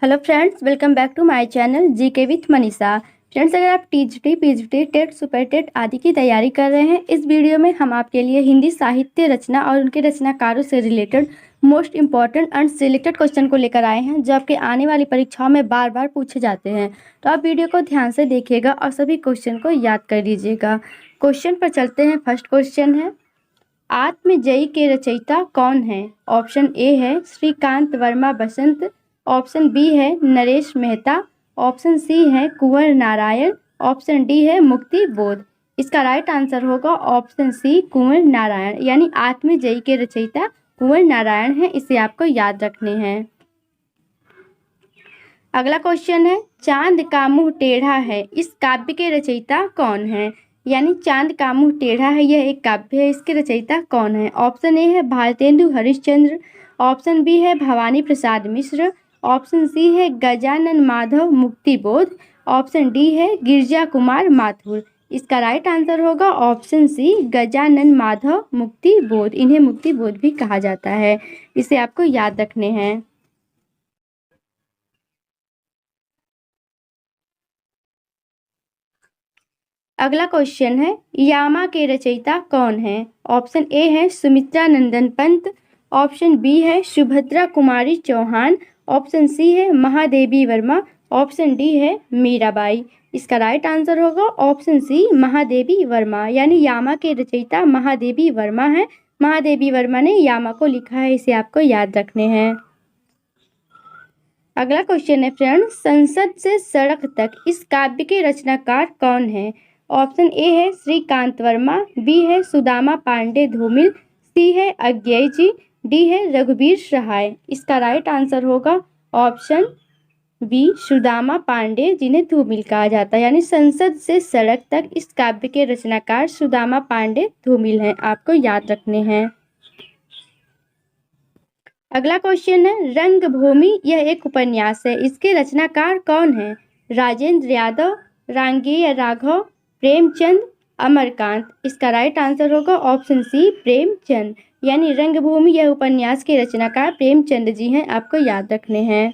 Hello friends, welcome back to my channel GK with Manisha. Friends, अगर आप TGT, PGT, TET, super TET आदि की तैयारी कर रहे हैं, इस वीडियो में हम आपके लिए हिंदी साहित्य रचना और उनके रचनाकारों से related most important and selected question को लेकर आए हैं, जो आपके आने वाली परीक्षाओं में बार बार पूछे जाते हैं। तो आप वीडियो को ध्यान से देखिएगा और सभी क्वेश्चन को याद कर लीजिएगा। क्वेश्चन पर चलते हैं। फर्स्ट क्वेश्चन है, आत्मजयी के रचयिता कौन है? ऑप्शन ए है श्रीकांत वर्मा बसंत, ऑप्शन बी है नरेश मेहता, ऑप्शन सी है कुंवर नारायण, ऑप्शन डी है मुक्ति बोध। इसका राइट आंसर होगा ऑप्शन सी कुंवर नारायण, यानी आत्मजयी के रचयिता कुंवर नारायण है। इसे आपको याद रखने हैं। अगला क्वेश्चन है, चांद का मुंह टेढ़ा है, इस काव्य के रचयिता कौन है? यानी चांद का मुंह टेढ़ा है, यह एक काव्य है, इसके रचयिता कौन है? ऑप्शन ए है भारतेंदु हरिश्चंद्र, ऑप्शन बी है भवानी प्रसाद मिश्र, ऑप्शन सी है गजानन माधव मुक्तिबोध, ऑप्शन डी है गिरजा कुमार माथुर। इसका राइट आंसर होगा ऑप्शन सी गजानन माधव मुक्तिबोध। इन्हें मुक्तिबोध भी कहा जाता है। इसे आपको याद रखने हैं। अगला क्वेश्चन है, यामा के रचयिता कौन है? ऑप्शन ए है सुमित्रा नंदन पंत, ऑप्शन बी है सुभद्रा कुमारी चौहान, ऑप्शन सी है महादेवी वर्मा, ऑप्शन डी है मीराबाई। इसका राइट आंसर होगा ऑप्शन सी महादेवी वर्मा, यानी यामा के रचयिता महादेवी वर्मा है। महादेवी वर्मा ने यामा को लिखा है। इसे आपको याद रखने हैं। अगला क्वेश्चन है फ्रेंड, संसद से सड़क तक इस काव्य के रचनाकार कौन है? ऑप्शन ए है श्रीकांत वर्मा, बी है सुदामा पांडे धूमिल, सी है अज्ञेय जी, डी है रघुवीर सहाय। इसका राइट आंसर होगा ऑप्शन बी सुदामा पांडे, जिन्हें धूमिल कहा जाता है। यानी संसद से सड़क तक इस काव्य के रचनाकार सुदामा पांडे धूमिल हैं। आपको याद रखने हैं। अगला क्वेश्चन है, रंगभूमि यह एक उपन्यास है, इसके रचनाकार कौन है? राजेंद्र यादव, रांगेय राघव, प्रेमचंद, अमरकांत। इसका राइट आंसर होगा ऑप्शन सी प्रेमचंद, यानी रंगभूमि यह उपन्यास के रचनाकार प्रेमचंद जी हैं। आपको याद रखने हैं।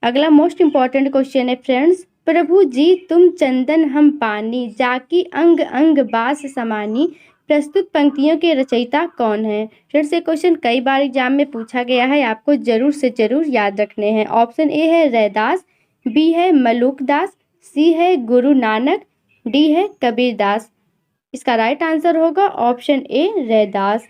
अगला मोस्ट इंपॉर्टेंट क्वेश्चन है फ्रेंड्स, प्रभु जी तुम चंदन हम पानी, जाकी अंग अंग बास समानी, प्रस्तुत पंक्तियों के रचयिता कौन है? फिर से क्वेश्चन कई बार एग्जाम में पूछा गया है, आपको जरूर से जरूर याद रखने हैं। ऑप्शन ए है रैदास, बी है मलूक दास, सी है गुरु नानक, डी है कबीर दास। इसका राइट आंसर होगा ऑप्शन ए रैदास।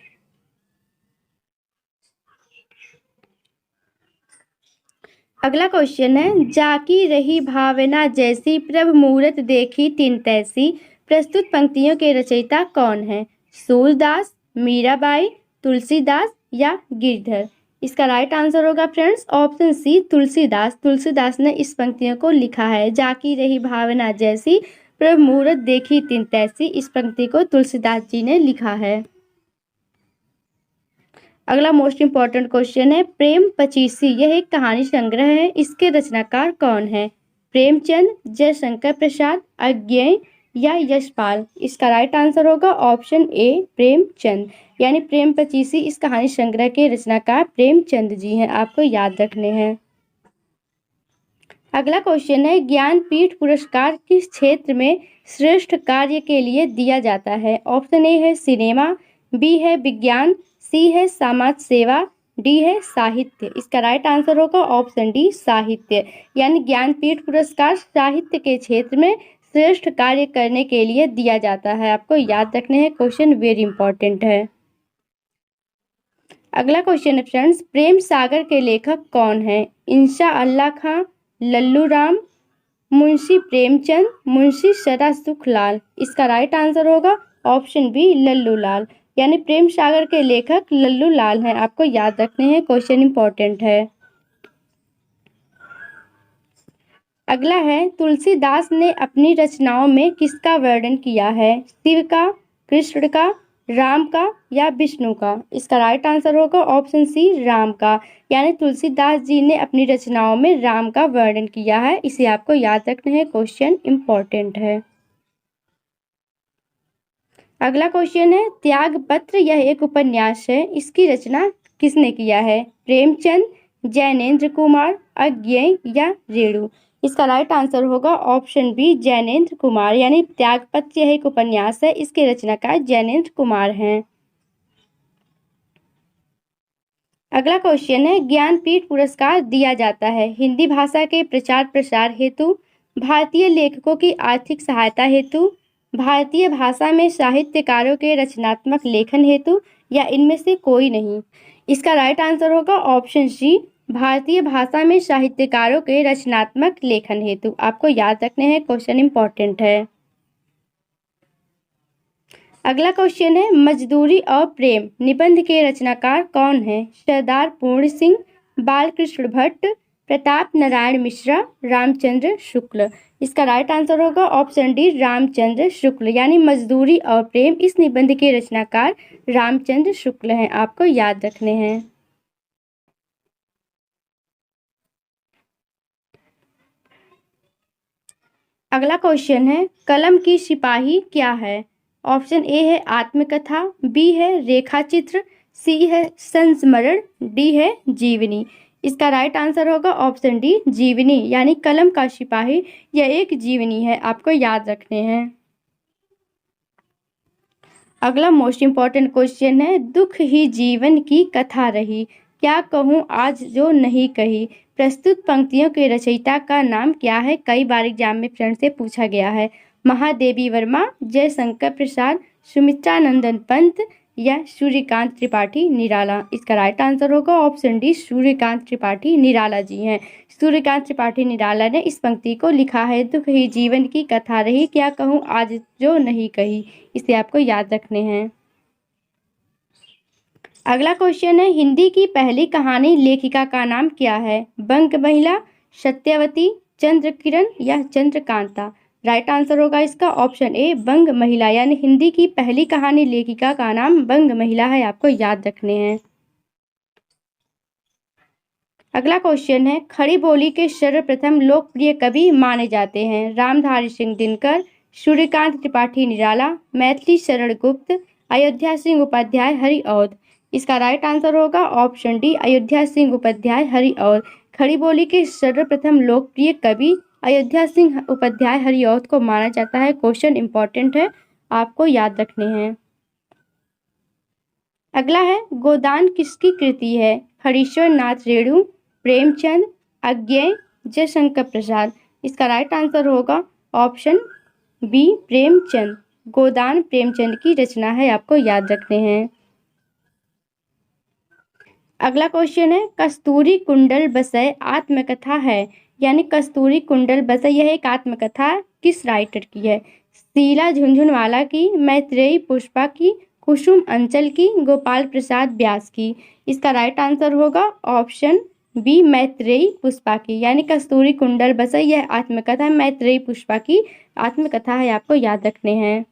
अगला क्वेश्चन है, जाकी रही भावना जैसी, प्रभ मूरत देखी तिन तैसी, प्रस्तुत पंक्तियों के रचयिता कौन है? सूरदास, मीराबाई, तुलसीदास या गिरधर। इसका राइट आंसर होगा friends option C Tulsidas. Tulsidas ने इस पंक्तियों को लिखा है। जाकी रही भावना जैसी, प्रभ मूरत देखी तिन तैसी, इस पंक्ति को तुलसीदास जी ने लिखा है। अगला मोस्ट इंपॉर्टेंट क्वेश्चन है, प्रेम पचीसी यह एक कहानी संग्रह है, इसके रचनाकार कौन है? प्रेमचंद, जयशंकर प्रसाद, अज्ञेय या यशपाल। इसका राइट आंसर होगा ऑप्शन ए प्रेमचंद, यानी प्रेम पचीसी इस कहानी संग्रह के रचनाकार प्रेमचंद जी हैं। आपको याद रखने हैं। अगला क्वेश्चन है, ज्ञानपीठ पुरस्कार किस क्षेत्र में श्रेष्ठ कार्य के लिए दिया जाता है? ऑप्शन ए है सिनेमा, बी है विज्ञान, सी है समाज सेवा, डी है साहित्य। इसका राइट आंसर होगा ऑप्शन डी साहित्य, यानी ज्ञानपीठ पुरस्कार साहित्य के क्षेत्र में श्रेष्ठ कार्य करने के लिए दिया जाता है। आपको याद रखने हैं। क्वेश्चन वेरी इंपॉर्टेंट है। अगला क्वेश्चन है फ्रेंड्स, प्रेम सागर के लेखक कौन है? इंशा अल्लाह खां, लल्लू राम, मुंशी प्रेमचंद, मुंशी सदा सुखलाल। इसका राइट आंसर होगा ऑप्शन बी लल्लू लाल, यानी प्रेम सागर के लेखक लल्लू लाल हैं। आपको याद रखने हैं। क्वेश्चन इंपॉर्टेंट है। अगला है, तुलसीदास ने अपनी रचनाओं में किसका वर्णन किया है? शिव का, कृष्ण का, राम का या विष्णु का। इसका राइट आंसर होगा ऑप्शन सी राम का, यानी तुलसीदास जी ने अपनी रचनाओं में राम का वर्णन किया है। इसे आपको याद रखना है। क्वेश्चन इंपॉर्टेंट है। अगला क्वेश्चन है, त्यागपत्र यह एक उपन्यास है, इसकी रचना किसने किया है? प्रेमचंद, जैनेन्द्र कुमार, अज्ञेय या रेणु। इसका राइट आंसर होगा ऑप्शन बी जैनेन्द्र कुमार, यानी त्यागपत्र यह एक उपन्यास है, इसके रचनाकार जैनेन्द्र कुमार हैं। अगला क्वेश्चन है, ज्ञानपीठ पुरस्कार दिया जाता है हिंदी भाषा के प्रचार प्रसार हेतु, भारतीय लेखकों की आर्थिक सहायता हेतु, भारतीय भाषा में साहित्यकारों के रचनात्मक लेखन हेतु, या इनमें से कोई नहीं। इसका राइट आंसर होगा ऑप्शन सी भारतीय भाषा में साहित्यकारों के रचनात्मक लेखन हेतु। आपको याद रखने हैं, क्वेश्चन इंपॉर्टेंट है। अगला क्वेश्चन है, मजदूरी और प्रेम निबंध के रचनाकार कौन हैं? सरदार पूर्ण सिंह, बालकृष्ण भट्ट, प्रताप नारायण मिश्रा, रामचंद्र शुक्ल। इसका राइट आंसर होगा ऑप्शन डी रामचंद्र शुक्ल, यानी मजदूरी और प्रेम इस निबंध के रचनाकार रामचंद्र शुक्ल हैं। आपको याद रखने हैं। अगला क्वेश्चन है, कलम की सिपाही क्या है? ऑप्शन ए है आत्मकथा, बी है रेखाचित्र, सी है संस्मरण, डी है जीवनी। इसका राइट आंसर होगा ऑप्शन डी जीवनी, यानी कलम का सिपाही यह एक जीवनी है। आपको याद रखने हैं। अगला मोस्ट इंपॉर्टेंट क्वेश्चन है, दुख ही जीवन की कथा रही, क्या कहूँ आज जो नहीं कही। प्रस्तुत पंक्तियों के रचयिता का नाम क्या है? कई बार एग्जाम में फ्रेंड से पूछा गया है। महादेवी वर्मा, जयशंकर प्रसाद, सुमित्रानंदन पंत या सूर्यकांत त्रिपाठी निराला। इसका राइट आंसर होगा ऑप्शन डी सूर्यकांत त्रिपाठी निराला जी हैं। सूर्यकांत त्रिपाठी निराला ने इस पंक्ति को लिखा है, दुख ही जीवन की कथा रही, क्या कहूँ आज जो नहीं कही। इसे आपको याद रखने हैं। अगला क्वेश्चन है, हिंदी की पहली कहानी लेखिका का नाम क्या है? बंग महिला, सत्यवती, चंद्र किरण या चंद्रकांता। राइट आंसर होगा इसका ऑप्शन ए बंग महिला, यानी हिंदी की पहली कहानी लेखिका का नाम बंग महिला है। आपको याद रखने हैं। अगला क्वेश्चन है, खड़ी बोली के सर्वप्रथम लोकप्रिय कवि माने जाते हैं? रामधारी सिंह दिनकर, सूर्यकांत त्रिपाठी निराला, मैथिली शरण गुप्त, अयोध्या सिंह उपाध्याय, हरिऔध। इसका राइट आंसर होगा ऑप्शन डी अयोध्या सिंह उपाध्याय, हरिऔध। खड़ी बोली के सर्वप्रथम लोकप्रिय कवि अयोध्या सिंह उपाध्याय, हरिऔध को माना जाता है। क्वेश्चन इंपॉर्टेंट है, आपको याद रखने हैं। अगला है, गोदान किसकी कृति है? हरीश्वर नाथ रेणु, प्रेमचंद, अज्ञेय, जयशंकर प्रसाद। इसका राइट आंसर होगा ऑप्शन बी प्रेमचंद। गोदान प्रेमचंद की रचना है। आपको याद रखने हैं। अगला क्वेश्चन है, कस्तूरी कुंडल बसय आत्मकथा है, यानी कस्तूरी कुंडल बसय यह एक आत्मकथा किस राइटर की है? शीला झुनझुनवाला की, मैत्रेयी पुष्पा की, कुसुम अंचल की, गोपाल प्रसाद व्यास की। इसका राइट आंसर होगा ऑप्शन बी मैत्रेयी पुष्पा की, यानी कस्तूरी कुंडल बसय यह आत्मकथा मैत्रेयी पुष्पा की आत्मकथा है। आपको याद रखने हैं।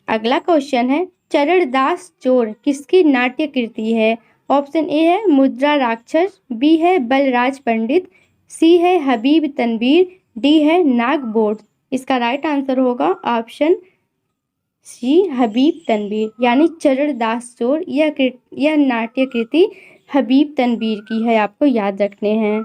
अगला क्वेश्चन है, चरणदास चोर किसकी नाट्य कृति है? ऑप्शन ए है मुद्रा राक्षस, बी है बलराज पंडित, सी है हबीब तनवीर, डी है नागबोध। इसका राइट आंसर होगा ऑप्शन सी हबीब तनवीर, यानी चरणदास चोर यह नाट्य कृति हबीब तनवीर की है। आपको याद रखने हैं।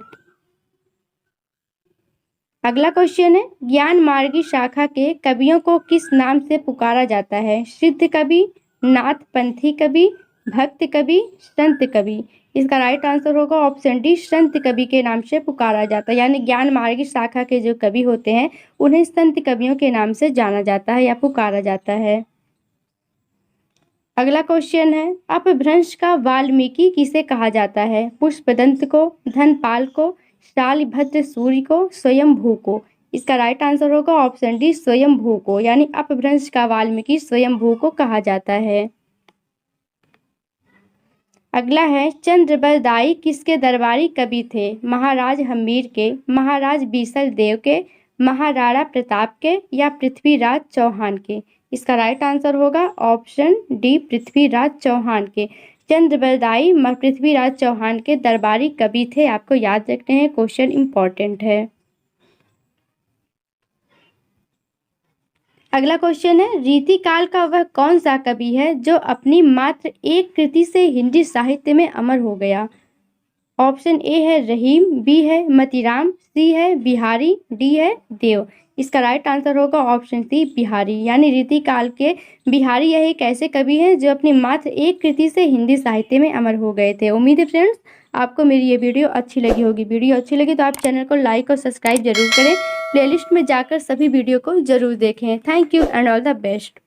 अगला क्वेश्चन है, ज्ञान मार्गी शाखा के कवियों को किस नाम से पुकारा जाता है? सिद्ध कवि, नाथपंथी कवि, भक्त कवि, संत कवि। इसका राइट आंसर होगा ऑप्शन डी संत कवि के नाम से पुकारा जाता है, यानी ज्ञान मार्गी शाखा के जो कवि होते हैं उन्हें संत कवियों के नाम से जाना जाता है या पुकारा जाता है। अगला क्वेश्चन है, अपभ्रंश का वाल्मीकि किसे कहा जाता है? पुष्पदंत को, धनपाल को, शालिभद्र सूर्य को, स्वयंभू को। इसका राइट आंसर होगा ऑप्शन डी स्वयंभू को, यानी अपभ्रंश का वाल्मीकि स्वयंभू को कहा जाता है। अगला है, चंद्रबरदाई किसके दरबारी कवि थे? महाराज हम्मीर के, महाराज बीसल देव के, महाराणा प्रताप के या पृथ्वीराज चौहान के। इसका राइट आंसर होगा ऑप्शन डी पृथ्वीराज चौहान के। चंद्रबरदाई पृथ्वीराज चौहान के दरबारी कवि थे। आपको याद रखने हैं, क्वेश्चन इंपॉर्टेंट है। अगला क्वेश्चन है, रीतिकाल का वह कौन सा कवि है जो अपनी मात्र एक कृति से हिंदी साहित्य में अमर हो गया? ऑप्शन ए है रहीम, बी है मतीराम, सी है बिहारी, डी है देव। इसका राइट आंसर होगा ऑप्शन सी बिहारी, यानी रीतिकाल के बिहारी यह एक ऐसे कवि हैं जो अपनी मात्र एक कृति से हिंदी साहित्य में अमर हो गए थे। उम्मीद है फ्रेंड्स आपको मेरी ये वीडियो अच्छी लगी होगी। वीडियो अच्छी लगी तो आप चैनल को लाइक और सब्सक्राइब जरूर करें। प्लेलिस्ट में जाकर सभी वीडियो को जरूर देखें। Thank you and all the best.